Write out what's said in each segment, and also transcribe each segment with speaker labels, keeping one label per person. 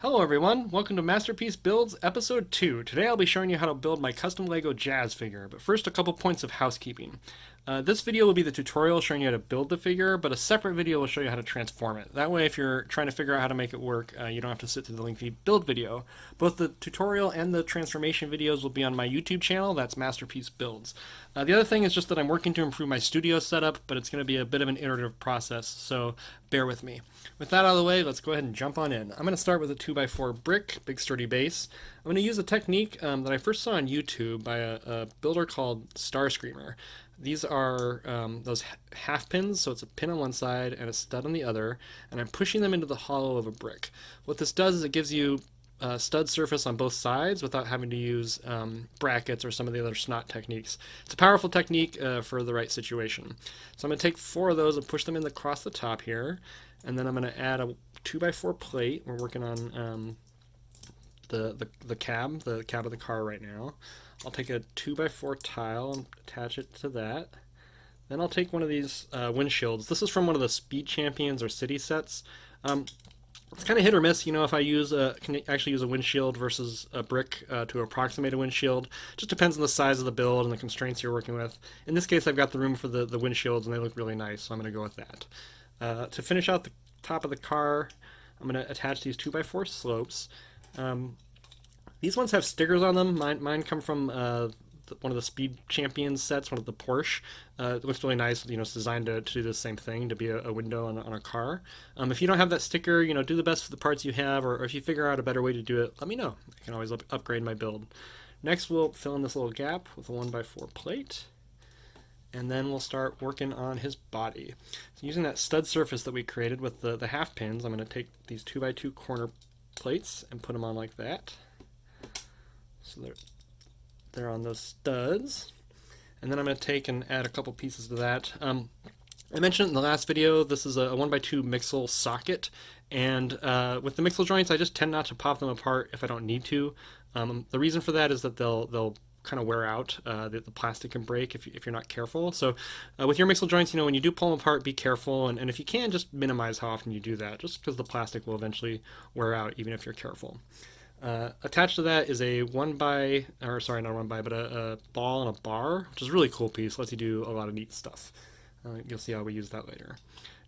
Speaker 1: Hello everyone, welcome to Masterpiece Builds Episode 2. Today I'll be showing you how to build my custom LEGO Jazz figure, but first a couple points of housekeeping. This video will be the tutorial showing you how to build the figure, but a separate video will show you how to transform it. That way if you're trying to figure out how to make it work, you don't have to sit through the lengthy build video. Both the tutorial and the transformation videos will be on my YouTube channel, that's Masterpiece Builds. The other thing is just that I'm working to improve my studio setup, but it's going to be a bit of an iterative process, so bear with me. With that out of the way, let's go ahead and jump on in. I'm going to start with a 2x4 brick, big sturdy base. I'm going to use a technique that I first saw on YouTube by a builder called Starscreamer. These are those half pins, so it's a pin on one side and a stud on the other, and I'm pushing them into the hollow of a brick. What this does is it gives you stud surface on both sides without having to use brackets or some of the other snot techniques. It's a powerful technique for the right situation. So I'm going to take 4 of those and push them in across the top here, and then I'm going to add a 2x4 plate. We're working on the cab of the car right now. I'll take a 2x4 tile and attach it to that. Then I'll take one of these windshields. This is from one of the Speed Champions or City sets. It's kind of hit or miss, you know, if I can actually use a windshield versus a brick to approximate a windshield. Just depends on the size of the build and the constraints you're working with. In this case, I've got the room for the windshields and they look really nice, so I'm going to go with that. To finish out the top of the car, I'm going to attach these 2x4 slopes. These ones have stickers on them. Mine come from one of the Speed Champions sets, one of the Porsche. It looks really nice. You know, it's designed to do the same thing, to be a window on a car. If you don't have that sticker, you know, do the best for the parts you have, or if you figure out a better way to do it, let me know. I can always upgrade my build. Next, we'll fill in this little gap with a 1x4 plate, and then we'll start working on his body. So using that stud surface that we created with the half pins, I'm going to take these 2x2 corner plates and put them on like that. So they're on those studs. And then I'm going to take and add a couple pieces to that. I mentioned in the last video, this is a 1x2 mixel socket. And with the mixel joints, I just tend not to pop them apart if I don't need to. The reason for that is that they'll kind of wear out. The plastic can break if you're not careful. So with your mixel joints, you know, when you do pull them apart, be careful. And if you can, just minimize how often you do that, just because the plastic will eventually wear out, even if you're careful. Attached to that is a not a ball and a bar, which is a really cool piece. Lets you do a lot of neat stuff. You'll see how we use that later.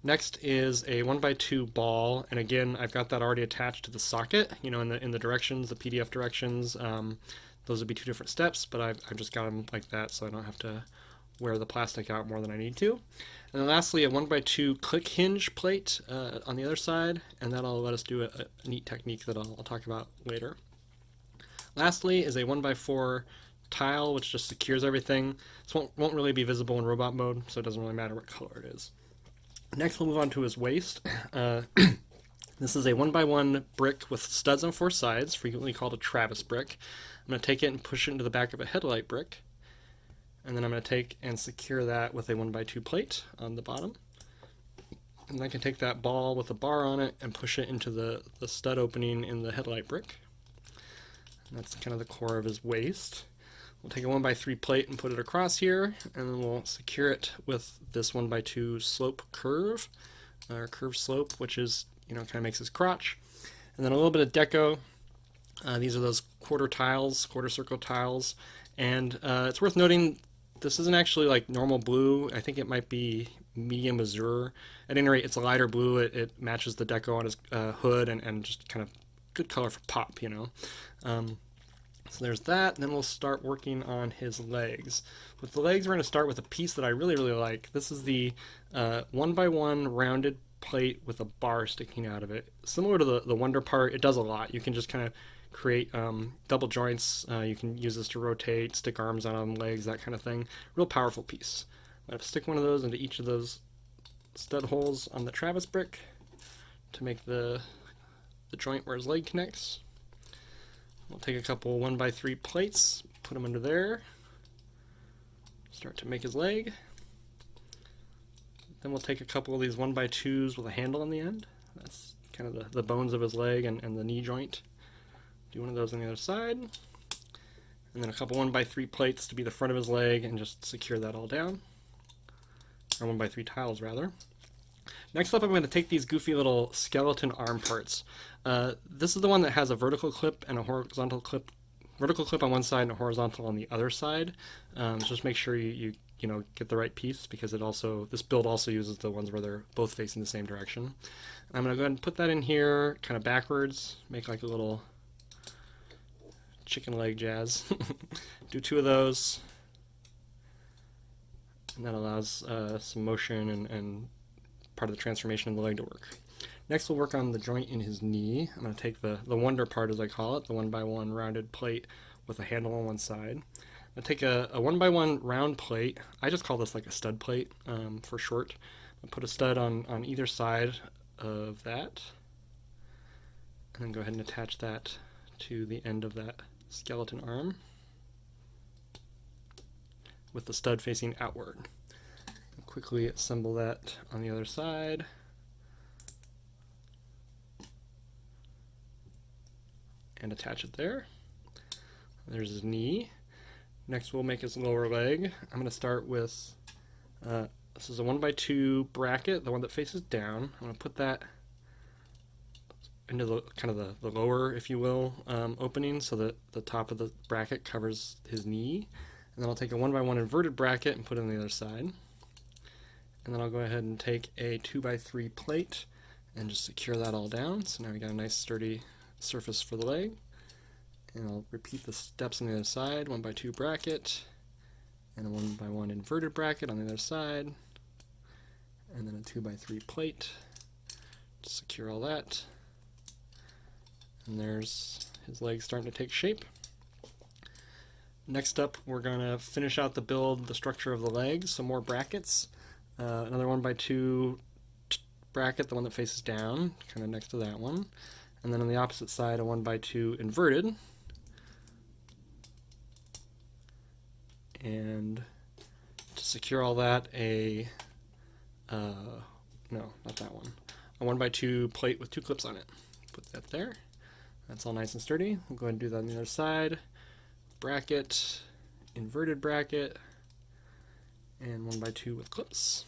Speaker 1: Next is a 1x2 ball, and again, I've got that already attached to the socket. You know, in the directions, the PDF directions. Those would be 2 different steps, but I've just got them like that, so I don't have to wear the plastic out more than I need to. And then lastly, a 1x2 click hinge plate on the other side, and that'll let us do a neat technique that I'll talk about later. Lastly is a 1x4 tile, which just secures everything. This won't really be visible in robot mode, so it doesn't really matter what color it is. Next, we'll move on to his waist. This is a 1x1 brick with studs on 4 sides, frequently called a Travis brick. I'm going to take it and push it into the back of a headlight brick. And then I'm going to take and secure that with a 1x2 plate on the bottom. And I can take that ball with a bar on it and push it into the stud opening in the headlight brick. And that's kind of the core of his waist. We'll take a 1x3 plate and put it across here, and then we'll secure it with this 1x2 slope curve, or curved slope, which is, you know, kind of makes his crotch. And then a little bit of deco. These are those quarter circle tiles. And it's worth noting, this isn't actually like normal blue. I think it might be medium azure. At any rate, it's a lighter blue. It matches the deco on his hood and just kind of good color for pop, you know. So there's that. And then we'll start working on his legs. With the legs, we're going to start with a piece that I really, really like. This is the 1x1 rounded plate with a bar sticking out of it. Similar to the Wonder part, it does a lot. You can just kind of create double joints. You can use this to rotate, stick arms on them, legs, that kind of thing. Real powerful piece. I'm going to stick one of those into each of those stud holes on the Travis brick to make the joint where his leg connects. We'll take a couple 1x3 plates, put them under there, start to make his leg. Then we'll take a couple of these 1x2s with a handle on the end. That's kind of the bones of his leg and the knee joint. Do one of those on the other side. And then a couple 1x3 plates to be the front of his leg and just secure that all down. Or 1x3 tiles rather. Next up, I'm going to take these goofy little skeleton arm parts. This is the one that has a vertical clip and a horizontal clip. Vertical clip on one side and a horizontal on the other side. Just make sure you know, get the right piece, because this build also uses the ones where they're both facing the same direction. I'm going to go ahead and put that in here kind of backwards, make like a little chicken leg jazz. Do 2 of those, and that allows some motion and part of the transformation of the leg to work. Next, we'll work on the joint in his knee. I'm going to take the wonder part, as I call it, the 1x1 rounded plate with a handle on one side. I'm going to take a 1x1 round plate. I just call this like a stud plate for short. I'll put a stud on either side of that, and then go ahead and attach that to the end of that skeleton arm with the stud facing outward. I'll quickly assemble that on the other side. And attach it there. There's his knee. Next we'll make his lower leg. I'm going to start with, this is a 1x2 bracket, the one that faces down. I'm going to put that into the kind of the lower, if you will, opening, so that the top of the bracket covers his knee. And then I'll take a 1x1 inverted bracket and put it on the other side. And then I'll go ahead and take a 2x3 plate and just secure that all down. So now we got a nice sturdy surface for the leg. And I'll repeat the steps on the other side, 1x2 bracket, and a 1x1 inverted bracket on the other side, and then a 2x3 plate to secure all that. And there's his leg starting to take shape. Next up, we're going to finish out the structure of the legs, some more brackets. Another 1x2 bracket, the one that faces down, kind of next to that one. And then on the opposite side, a 1x2 inverted. And to secure all that, no, not that one. A 1x2 plate with 2 clips on it. Put that there. That's all nice and sturdy. We'll go ahead and do that on the other side. Bracket, inverted bracket, and 1x2 with clips.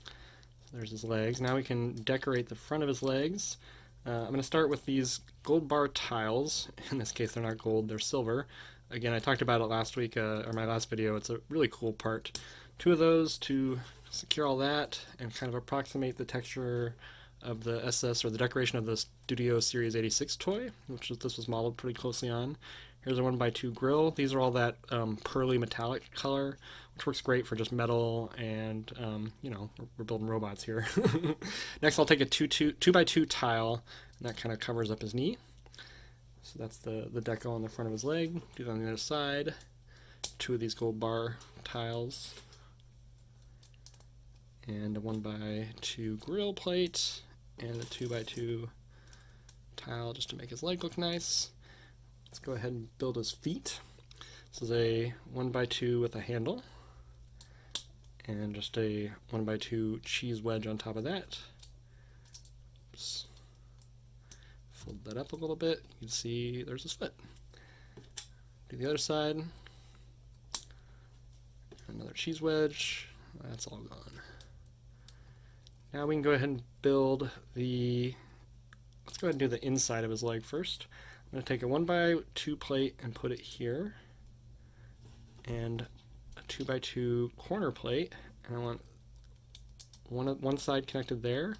Speaker 1: So there's his legs. Now we can decorate the front of his legs. I'm going to start with these gold bar tiles. In this case, they're not gold, they're silver. Again, I talked about it last week, or my last video. It's a really cool part. 2 of those to secure all that and kind of approximate the texture of the SS, or the decoration of the Studio Series 86 toy, this was modeled pretty closely on. Here's a 1x2 grill. These are all that pearly metallic color, which works great for just metal, and you know, we're building robots here. Next, I'll take a 2x2 tile, and that kind of covers up his knee. So that's the deco on the front of his leg. Do that on the other side. 2 of these gold bar tiles, and a 1x2 grill plate, and a 2x2 tile just to make his leg look nice. Let's go ahead and build his feet. This is a 1x2 with a handle, and just a 1x2 cheese wedge on top of that. Oops. Fold that up a little bit. You can see there's his foot. Do the other side. Another cheese wedge. That's all gone. Now we can go ahead and build let's go ahead and do the inside of his leg first. I'm going to take a 1x2 plate and put it here, and a 2x2 corner plate, and I want one side connected there,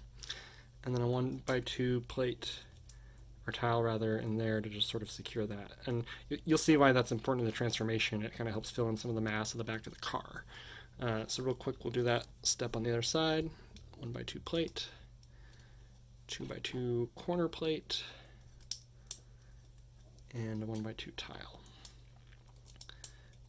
Speaker 1: and then a 1x2 plate, or tile rather, in there to just sort of secure that. And you'll see why that's important in the transformation. It kind of helps fill in some of the mass of the back of the car. So real quick, we'll do that step on the other side. 1x2 plate, 2x2 corner plate, and a 1x2 tile.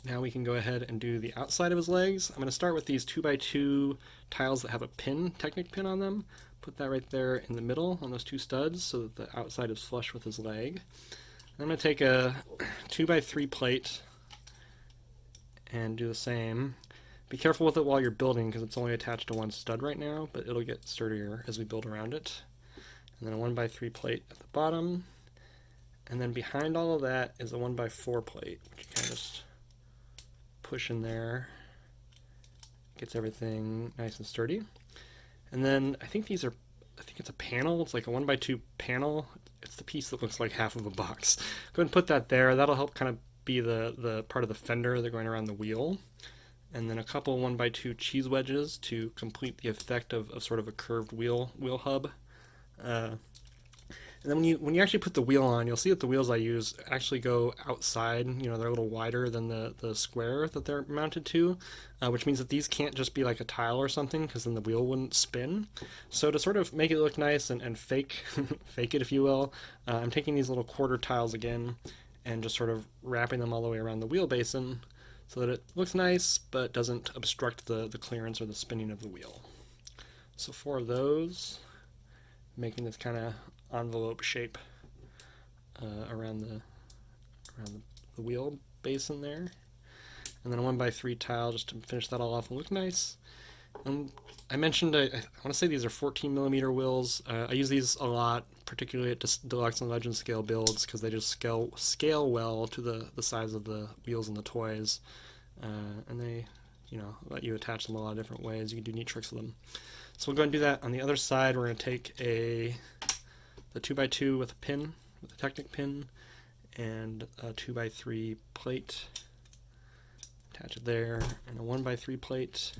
Speaker 1: Now we can go ahead and do the outside of his legs. I'm going to start with these 2x2 tiles that have a pin, Technic pin on them. Put that right there in the middle on those 2 studs so that the outside is flush with his leg. I'm going to take a 2x3 plate and do the same. Be careful with it while you're building, because it's only attached to one stud right now, but it'll get sturdier as we build around it. And then a 1x3 plate at the bottom. And then behind all of that is a 1x4 plate, which you kind of just push in there. Gets everything nice and sturdy. And then I think it's a panel. It's like a 1x2 panel. It's the piece that looks like half of a box. Go ahead and put that there. That'll help kind of be the part of the fender that's going around the wheel. And then a couple 1x2 cheese wedges to complete the effect of sort of a curved wheel hub. And then when you actually put the wheel on, you'll see that the wheels I use actually go outside. You know, they're a little wider than the square that they're mounted to, which means that these can't just be like a tile or something, because then the wheel wouldn't spin. So to sort of make it look nice and fake fake it, if you will, I'm taking these little quarter tiles again and just sort of wrapping them all the way around the wheel basin so that it looks nice but doesn't obstruct the clearance or the spinning of the wheel. So 4 of those, making this kind of envelope shape around the wheel basin there, and then a 1x3 tile just to finish that all off and look nice. I mentioned I want to say these are 14mm wheels. I use these a lot, particularly at deluxe and legend scale builds, because they just scale well to the size of the wheels and the toys, and they let you attach them a lot of different ways. You can do neat tricks with them. So we'll go and do that. On the other side, we're going to take the 2x2 with a pin, with a Technic pin, and a 2x3 plate. Attach it there, and a 1x3 plate.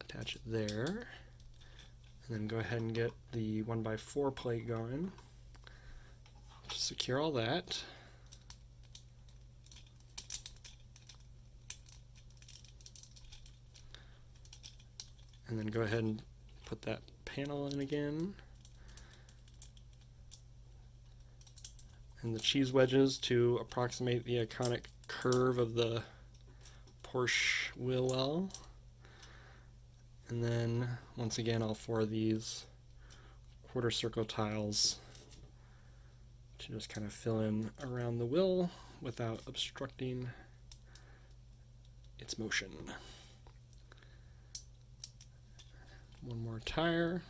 Speaker 1: Attach it there, and then go ahead and get the 1x4 plate going. Just secure all that. And then go ahead and put that panel in again. And the cheese wedges to approximate the iconic curve of the Porsche wheel well. And then, once again, all 4 of these quarter circle tiles to just kind of fill in around the wheel without obstructing its motion. One more tire.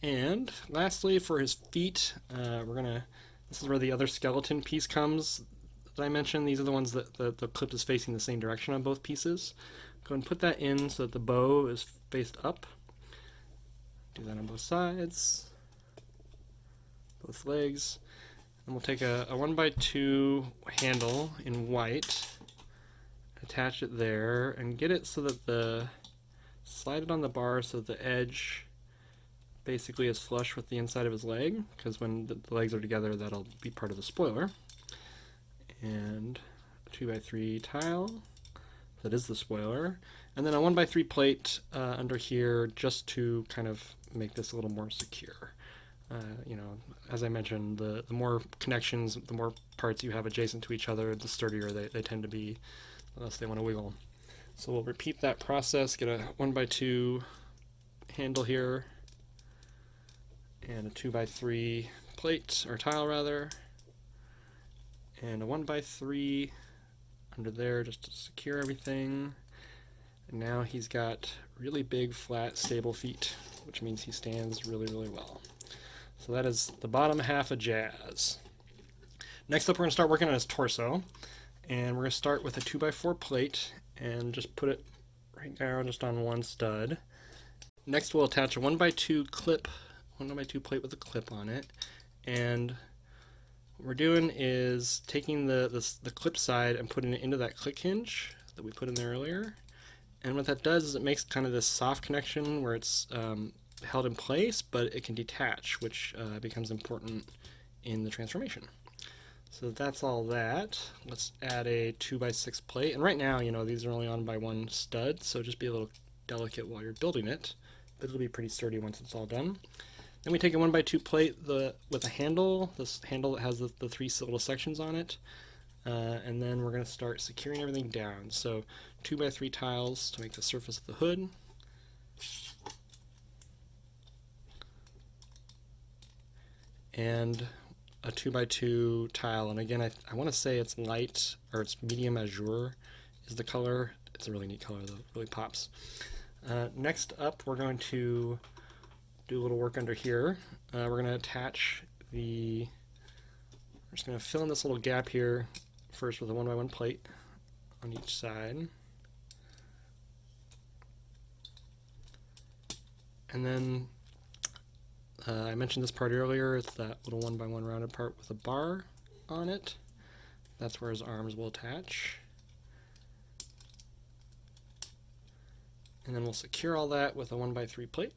Speaker 1: And lastly, for his feet, this is where the other skeleton piece comes that I mentioned. These are the ones that the clip is facing the same direction on both pieces. Go and put that in so that the bow is faced up. Do that on both sides, both legs. And we'll take a 1x2 handle in white, attach it there, and get it so that slide it on the bar so that the edge basically is flush with the inside of his leg, because when the legs are together, that'll be part of the spoiler. And a 2x3 tile, that is the spoiler, and then a 1x3 plate under here, just to kind of make this a little more secure. As I mentioned, the more connections, the more parts you have adjacent to each other, the sturdier they tend to be, unless they want to wiggle. So we'll repeat that process, get a 1x2 handle here, and a 2x3 plate, or tile rather, and a 1x3 under there just to secure everything. And now he's got really big, flat, stable feet, which means he stands really, really well. So that is the bottom half of Jazz. Next up, we're going to start working on his torso, and we're going to start with a 2x4 plate and just put it right now just on one stud. Next, we'll attach a 1x2 clip, 1x2 plate with a clip on it, and what we're doing is taking the clip side and putting it into that click hinge that we put in there earlier. And what that does is it makes kind of this soft connection where it's held in place, but it can detach, which becomes important in the transformation. So that's all that. Let's add a 2x6 plate. And right now, these are only on by one stud, so just be a little delicate while you're building it, but it'll be pretty sturdy once it's all done. Then we take a 1x2 plate with a handle, this handle that has the 3 little sections on it, and then we're going to start securing everything down. So 2x3 tiles to make the surface of the hood. And a 2x2 tile, and again, I want to say it's light, or it's medium azure is the color. It's a really neat color though, it really pops. Next up, we're going to do a little work under here. We're going to attach we're just going to fill in this little gap here first with a 1x1 plate on each side. And then I mentioned this part earlier. It's that little 1x1 rounded part with a bar on it. That's where his arms will attach. And then we'll secure all that with a 1x3 plate.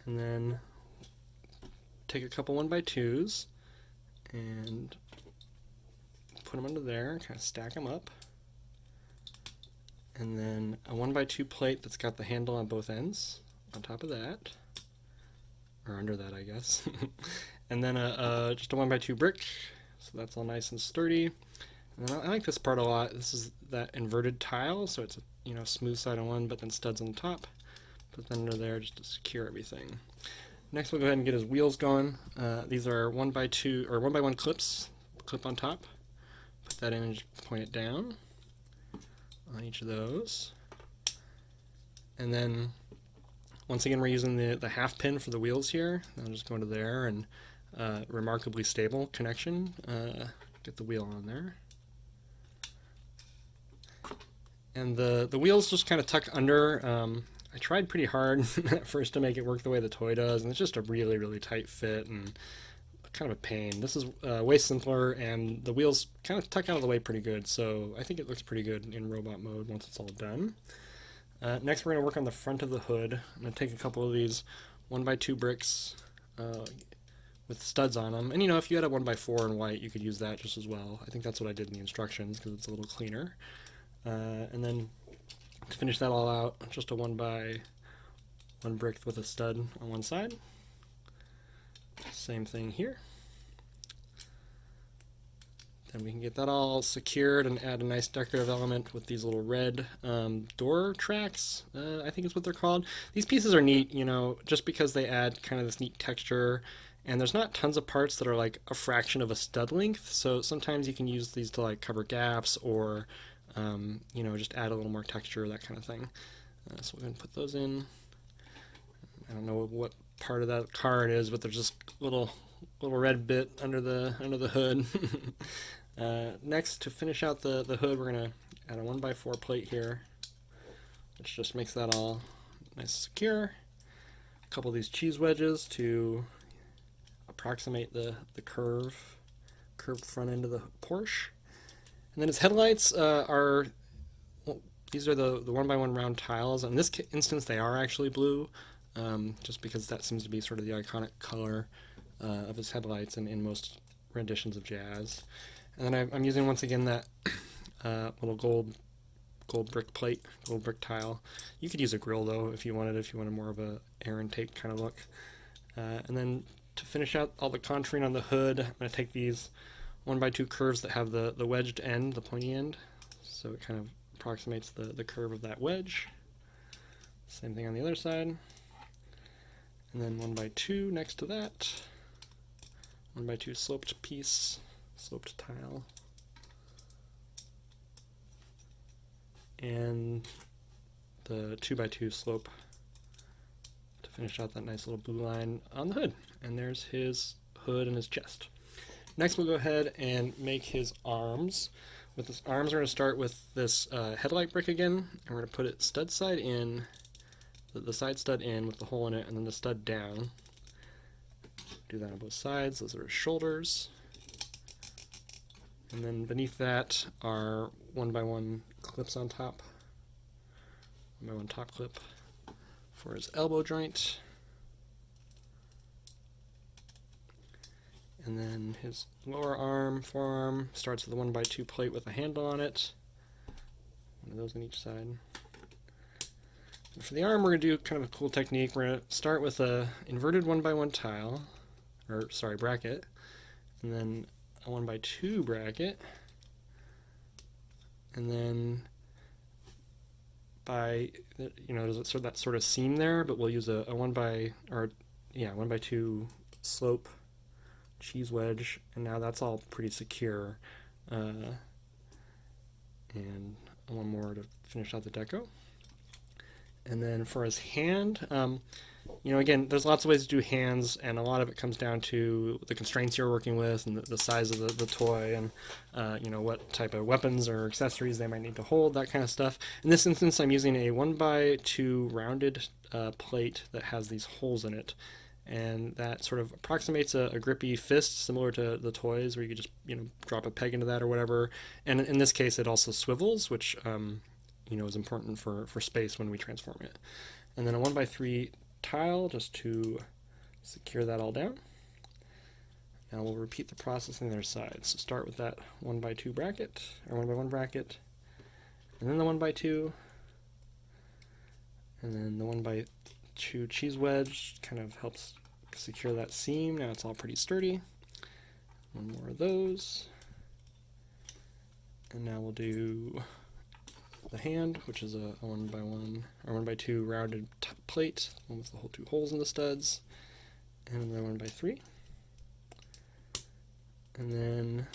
Speaker 1: And then take a couple 1x2s and put them under there, kind of stack them up. And then a 1x2 plate that's got the handle on both ends on top of that, or under that, I guess. And then just a 1x2 brick, so that's all nice and sturdy. And then I like this part a lot. This is that inverted tile, so it's a smooth side on one, but then studs on the top. Put that under there just to secure everything. Next, we'll go ahead and get his wheels going. These are 1x2 or 1x1 clips, clip on top. Put that in and just point it down on each of those. And then once again, we're using the half pin for the wheels here. I'll just go into there and remarkably stable connection. Get the wheel on there. And the wheels just kind of tuck under. I tried pretty hard at first to make it work the way the toy does, and it's just a really, really tight fit and kind of a pain. This is way simpler, and the wheels kind of tuck out of the way pretty good, so I think it looks pretty good in robot mode once it's all done. Next, we're going to work on the front of the hood. I'm going to take a couple of these 1x2 bricks with studs on them, and if you had a 1x4 in white, you could use that just as well. I think that's what I did in the instructions because it's a little cleaner. And then to finish that all out, just a 1x1 brick with a stud on one side. Same thing here. Then we can get that all secured and add a nice decorative element with these little red door tracks, I think is what they're called. These pieces are neat, just because they add kind of this neat texture, and there's not tons of parts that are like a fraction of a stud length, so sometimes you can use these to like cover gaps or just add a little more texture, that kind of thing. So we're going to put those in. I don't know what part of that car it is, but there's just little red bit under the hood. Next, to finish out the hood, we're going to add a 1x4 plate here, which just makes that all nice and secure. A couple of these cheese wedges to approximate the curved front end of the Porsche. And then its headlights these are the 1x1 round tiles. In this instance, they are actually blue, just because that seems to be sort of the iconic color of his headlights in most renditions of Jazz. And then I'm using, once again, that little gold brick plate, gold brick tile. You could use a grill, though, if you wanted more of a air intake kind of look. And then to finish out all the contouring on the hood, I'm going to take these 1x2 curves that have the wedged end, the pointy end, so it kind of approximates the curve of that wedge. Same thing on the other side. And then 1x2 next to that. 1x2 sloped piece, sloped tile. And the 2x2 slope to finish out that nice little blue line on the hood. And there's his hood and his chest. Next, we'll go ahead and make his arms. With his arms, we're going to start with this headlight brick again, and we're going to put it stud side in, the side stud in with the hole in it, and then the stud down. Do that on both sides. Those are his shoulders. And then beneath that are 1x1 clips on top. 1x1 top clip for his elbow joint. And then his lower arm, forearm, starts with a 1x2 plate with a handle on it. One of those on each side. And for the arm, we're going to do kind of a cool technique. We're going to start with a inverted 1x1 tile, bracket, and then a 1x2 bracket. And then there's that sort of seam there, but we'll use a 1x2 slope cheese wedge, and now that's all pretty secure. And one more to finish out the deco. And then for his hand, again, there's lots of ways to do hands, and a lot of it comes down to the constraints you're working with and the size of the toy, and what type of weapons or accessories they might need to hold, that kind of stuff. In this instance, I'm using a 1x2 rounded plate that has these holes in it, and that sort of approximates a grippy fist, similar to the toys where you could just drop a peg into that or whatever. And in this case, it also swivels, which is important for space when we transform it. And then a 1x3 tile just to secure that all down. Now we'll repeat the process on the other side. So start with that 1x2 bracket, or 1x1 bracket, and then the 1x2, and then the 1x2 cheese wedge kind of helps secure that seam. Now it's all pretty sturdy. One more of those. And now we'll do the hand, which is a 1x1 or 1x2 rounded plate, one with the whole 2 holes in the studs, and another 1x3. And then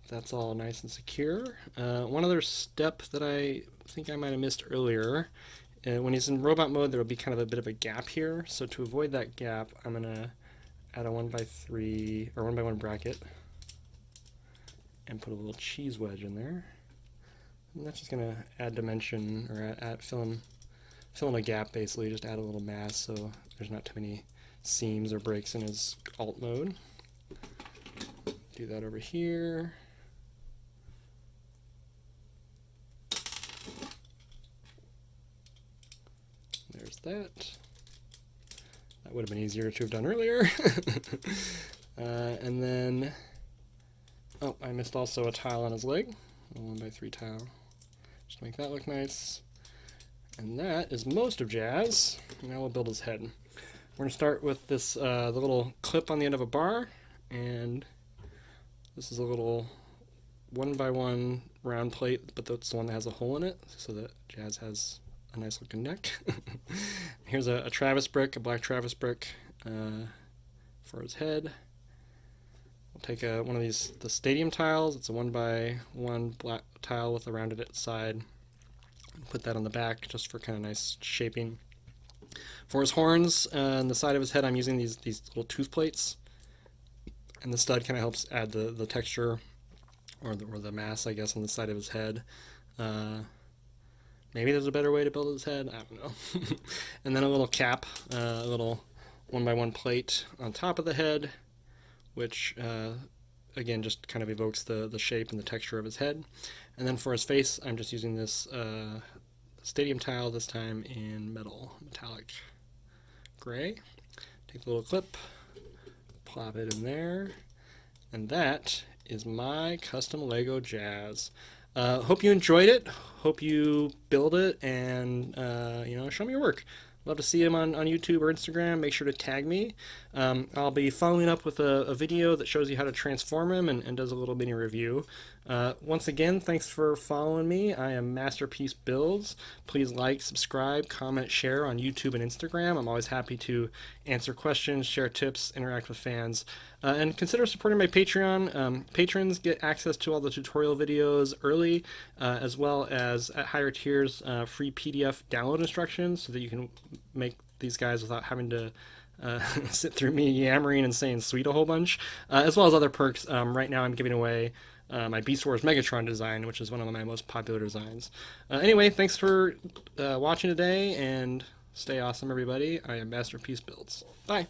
Speaker 1: that's all nice and secure. One other step that I think I might have missed earlier, when he's in robot mode, there will be kind of a bit of a gap here. So to avoid that gap, I'm going to add a 1x3 or 1x1 bracket and put a little cheese wedge in there. And that's just going to add dimension, or fill in a gap, basically. Just add a little mass so there's not too many seams or breaks in his alt mode. Do that over here. There's that. That would have been easier to have done earlier. And then, oh, I missed also a tile on his leg. A 1x3 tile. Just to make that look nice. And that is most of Jazz. Now we'll build his head. We're going to start with this the little clip on the end of a bar, and this is a little 1x1 round plate, but that's the one that has a hole in it, so that Jazz has a nice looking neck. Here's a Travis brick, a black Travis brick for his head. We'll take one of the stadium tiles. It's a 1x1 black tile with a rounded side. Put that on the back just for kind of nice shaping. For his horns and the side of his head, I'm using these little tooth plates, and the stud kind of helps add the texture or the mass, I guess, on the side of his head. Maybe there's a better way to build his head. I don't know. And then a little cap, a little 1x1 plate on top of the head, which again just kind of evokes the shape and the texture of his head. And then for his face, I'm just using this stadium tile, this time in metallic gray. Take the little clip, plop it in there, and that is my custom Lego Jazz. Hope you enjoyed it. Hope you build it and show me your work. Love to see him on YouTube or Instagram. Make sure to tag me. I'll be following up with a video that shows you how to transform him and does a little mini review. Once again, thanks for following me. I am Masterpiece Builds. Please like, subscribe, comment, share on YouTube and Instagram. I'm always happy to answer questions, share tips, interact with fans. And consider supporting my Patreon. Patrons get access to all the tutorial videos early, as well as at higher tiers, free PDF download instructions so that you can make these guys without having to sit through me yammering and saying sweet a whole bunch, as well as other perks. Right now I'm giving away my Beast Wars Megatron design, which is one of my most popular designs. Anyway, thanks for watching today, and stay awesome, everybody. I am Masterpiece Builds. Bye.